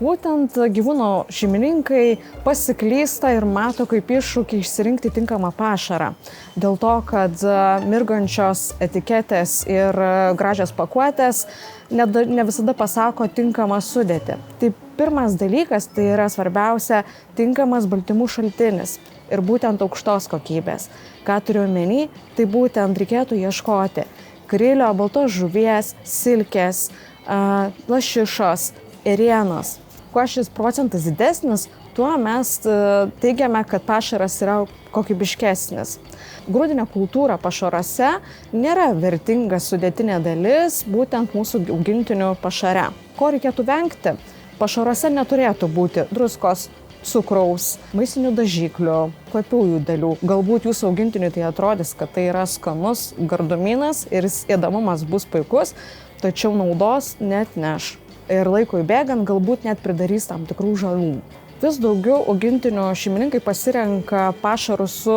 Būtent gyvūno šeimininkai pasiklysta ir mato kaip iššūkį išsirinkti tinkamą pašarą. Dėl to, kad mirgančios etiketės ir gražios pakuotės ne visada pasako tinkamą sudėtį. Tai pirmas dalykas, tai yra svarbiausia tinkamas baltymų šaltinis ir būtent aukštos kokybės. Ką turiu omeny, tai būtent reikėtų ieškoti grilio, baltos žuvies, silkės, lašišos, ėrienos. Kuo šis procentas didesnis, tuo mes teigiame, kad pašaras yra kokybiškesnis. Grūdinė kultūra pašaruose nėra vertinga sudėtinė dalis būtent mūsų augintinių pašare. Ko reikėtų vengti? Pašaruose neturėtų būti druskos, cukraus, maistinių dažiklių, kvapiųjų dalių. Galbūt jūsų augintiniui tai atrodys, kad tai yra skanus gardumynas ir ėdamumas bus puikus, tačiau naudos neatneš. Ir laikui bėgant galbūt net pridarys tam tikrų žalų. Vis daugiau augintinių šeimininkai pasirenka pašarus su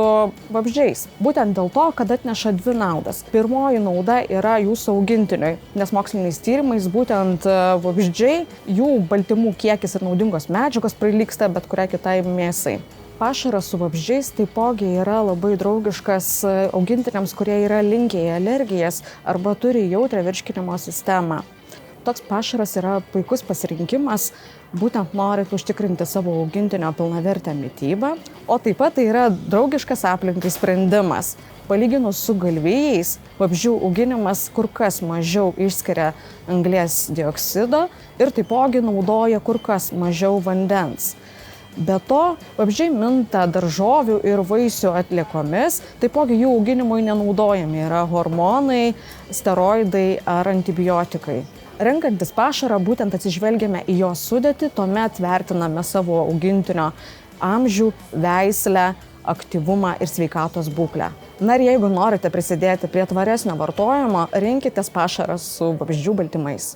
vabzdžiais. Būtent dėl to, kad atneša dvi naudas. Pirmoji nauda yra jūsų augintiniui, nes moksliniais tyrimais būtent vabzdžiai, jų baltymų kiekis ir naudingos medžiagos prilygsta bet kuriai kitai mėsai. Pašaras su vabzdžiais taipogi yra labai draugiškas augintiniams, kurie yra linkę į alergijas arba turi jautrią virškinimo sistemą. Toks pašaras yra puikus pasirinkimas, būtent norint užtikrinti savo augintinio pilnavertę mitybą, o taip pat tai yra draugiškas aplinkai sprendimas. Palyginus su galvijais, vabzdžių auginimas kur kas mažiau išskiria anglies dioksido ir taipogi naudoja kur kas mažiau vandens. Be to, vabzdžiai minta daržovių ir vaisių atliekomis, taipogi jų auginimui nenaudojami yra hormonai, steroidai ar antibiotikai. Renkantis pašarą būtent atsižvelgiame į jo sudėtį, tuomet vertiname savo augintinio amžių, veislę, aktyvumą ir sveikatos būklę. Na ir jeigu norite prisidėti prie tvaresnio vartojimo, rinkitės pašarą su vabzdžių baltymais.